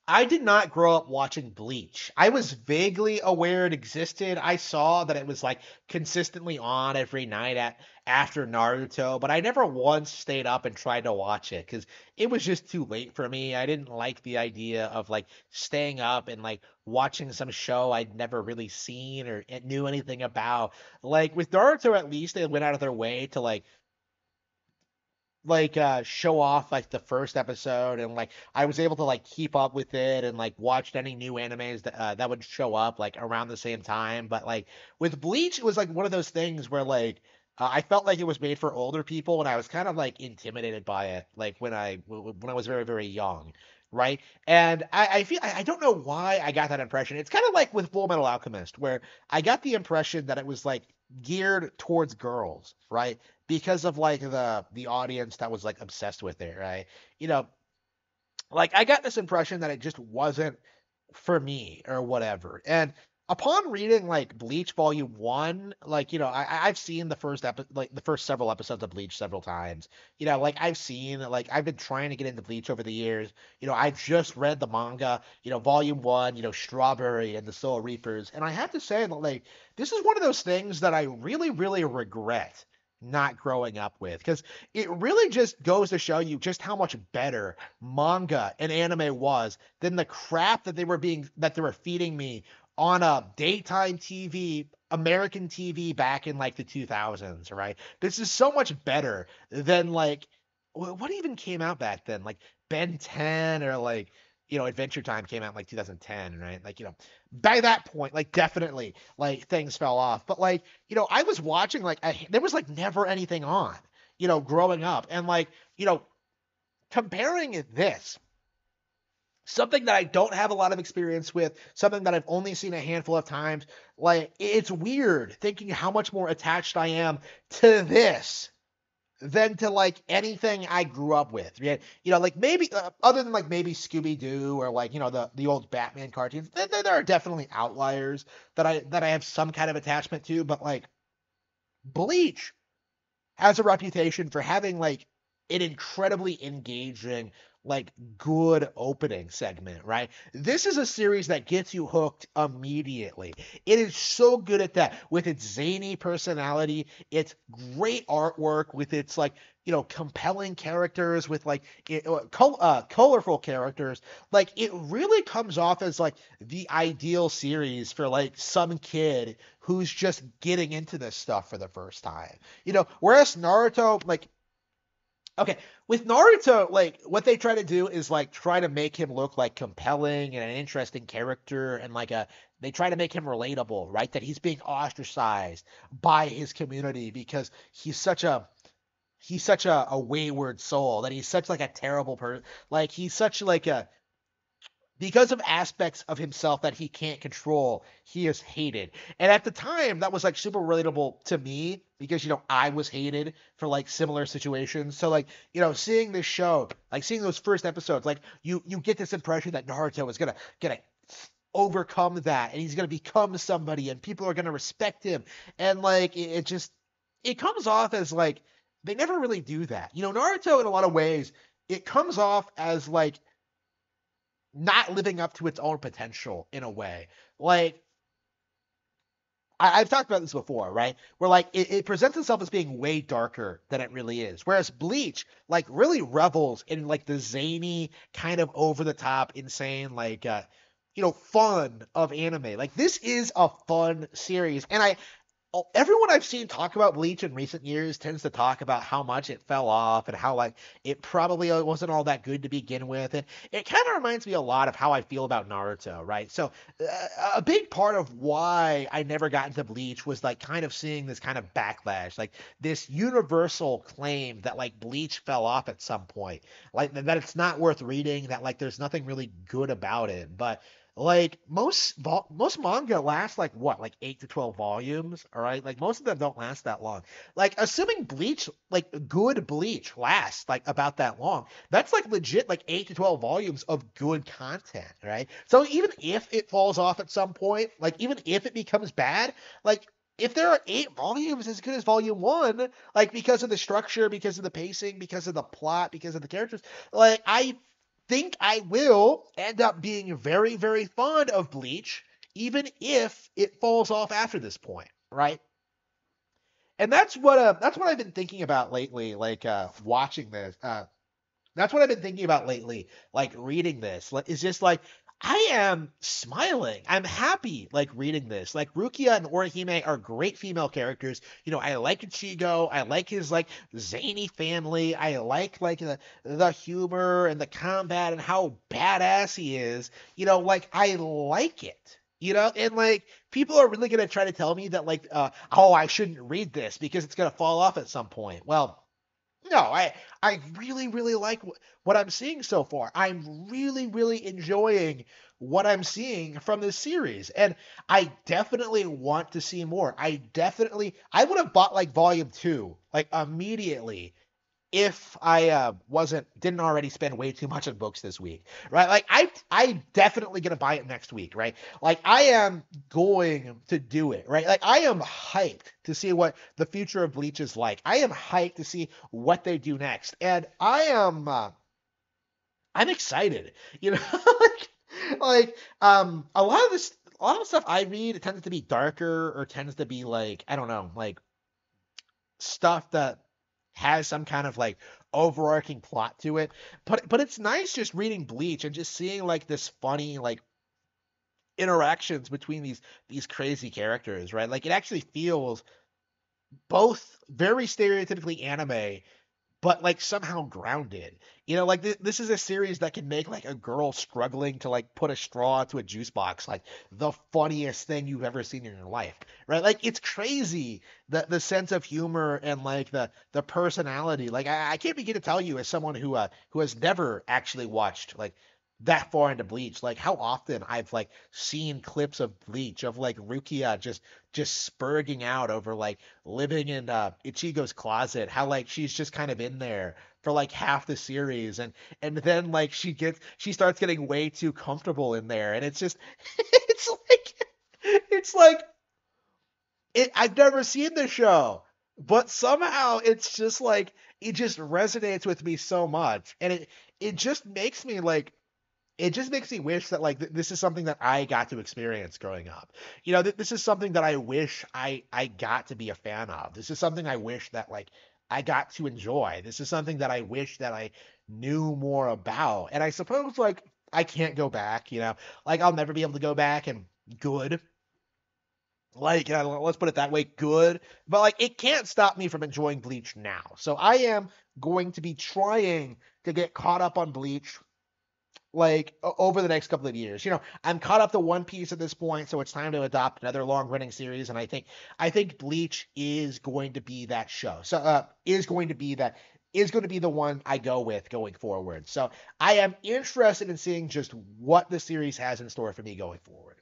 I did not grow up watching Bleach. I was vaguely aware it existed. I saw that it was like consistently on every night at after Naruto, but I never once stayed up and tried to watch it because it was just too late for me. I didn't like the idea of like staying up and like watching some show I'd never really seen or knew anything about. Like with Naruto, at least they went out of their way to show off like the first episode, and like I was able to like keep up with it and like watched any new animes that would show up like around the same time. But like with Bleach, it was like one of those things where I felt like it was made for older people, and I was kind of like intimidated by it like when I was very very young, right? And I feel I don't know why I got that impression. It's kind of like with Full Metal Alchemist, where I got the impression that it was like geared towards girls, right? Because of like the audience that was like obsessed with it, right? You know, like I got this impression that it just wasn't for me or whatever. And upon reading like Bleach Volume One, like I've seen the first several episodes of Bleach several times. Like I've been trying to get into Bleach over the years. I just read the manga. Volume One. Strawberry and the Soul Reapers, and I have to say that like this is one of those things that I really really regret not growing up with because it really just goes to show you just how much better manga and anime was than the crap that they were feeding me on a daytime TV, American TV back in like the 2000s, right? This is so much better than like what even came out back then? Like Ben 10 or like Adventure Time came out in like 2010, right? Like, by that point, like definitely like things fell off. But like, I was watching there was like never anything on, growing up. And like, comparing this, something that I don't have a lot of experience with, something that I've only seen a handful of times. Like, it's weird thinking how much more attached I am to this than to like anything I grew up with. Yeah, like maybe other than like maybe Scooby Doo or like the old Batman cartoons. There are definitely outliers that I have some kind of attachment to, but like Bleach has a reputation for having like an incredibly engaging, like good opening segment, right? This is a series that gets you hooked immediately. It is so good at that with its zany personality, its great artwork, with its like compelling characters, with like colorful characters. Like it really comes off as like the ideal series for like some kid who's just getting into this stuff for the first time. Whereas Naruto, like, okay, with Naruto, like, what they try to do is like try to make him look like compelling and an interesting character, and they try to make him relatable, right? That he's being ostracized by his community because he's such a wayward soul, that he's such like a terrible person, like he's such like a because of aspects of himself that he can't control, he is hated. And at the time, that was like super relatable to me because I was hated for like similar situations. So like seeing this show, like seeing those first episodes, like you get this impression that Naruto is gonna overcome that, and he's gonna become somebody, and people are gonna respect him, and like it comes off as like they never really do that. Naruto in a lot of ways it comes off as like not living up to its own potential in a way. Like I've talked about this before, right? Where like it presents itself as being way darker than it really is. Whereas Bleach like really revels in like the zany, kind of over the top, insane, like fun of anime. Like this is a fun series. And everyone I've seen talk about Bleach in recent years tends to talk about how much it fell off and how like it probably wasn't all that good to begin with. And it kind of reminds me a lot of how I feel about Naruto, right? So a big part of why I never got into Bleach was like kind of seeing this kind of backlash, like this universal claim that like Bleach fell off at some point, like that it's not worth reading, that like there's nothing really good about it. But like most manga lasts like what, like 8 to 12 volumes, all right? Like most of them don't last that long. Like assuming Bleach, like good Bleach lasts like about that long, that's like legit like 8 to 12 volumes of good content, right? So even if it falls off at some point, like even if it becomes bad, like if there are 8 volumes as good as volume one, like because of the structure, because of the pacing, because of the plot, because of the characters, like think I will end up being very, very fond of Bleach, even if it falls off after this point, right? And that's what I've been thinking about lately, like watching this. That's what I've been thinking about lately, like reading this. Like, it's just like I am smiling. I'm happy like reading this. Like Rukia and Orihime are great female characters. I like Ichigo. I like his like zany family. I like the humor and the combat and how badass he is. Like I like it. And like people are really gonna try to tell me that like oh, I shouldn't read this because it's gonna fall off at some point. Well, no, I really really like what I'm seeing so far. I'm really really enjoying what I'm seeing from this series, and I definitely want to see more. I would have bought like volume 2 like immediately if I wasn't didn't already spend way too much on books this week, right? Like I definitely gonna buy it next week, right? Like I am going to do it, right? Like I am hyped to see what the future of Bleach is like. I am hyped to see what they do next, and I'm excited, a lot of this. A lot of the stuff I read, it tends to be darker or tends to be like, I don't know, like stuff that has some kind of like overarching plot to it. But it's nice just reading Bleach and just seeing like this funny like interactions between these crazy characters, right? Like it actually feels both very stereotypically anime but like somehow grounded. Like this is a series that can make like a girl struggling to like put a straw into a juice box like the funniest thing you've ever seen in your life, right? Like it's crazy the sense of humor and like the personality. Like I can't begin to tell you as someone who has never actually watched like that far into Bleach, like how often I've like seen clips of Bleach of like Rukia just spurging out over like living in Ichigo's closet, how like she's just kind of in there for like half the series and then like she starts getting way too comfortable in there and it's just it's like I've never seen the show, but somehow it's just like it just resonates with me so much and it just makes me like it just makes me wish that like this is something that I got to experience growing up. This is something that I wish I got to be a fan of. This is something I wish that like I got to enjoy. This is something that I wish that I knew more about. And I suppose like I can't go back, like I'll never be able to go back and good. Like, let's put it that way, good. But like it can't stop me from enjoying Bleach now. So I am going to be trying to get caught up on Bleach like over the next couple of years. I'm caught up to One Piece at this point, so it's time to adopt another long-running series. And I think Bleach is going to be that show. So is going to be the one I go with going forward. So I am interested in seeing just what the series has in store for me going forward.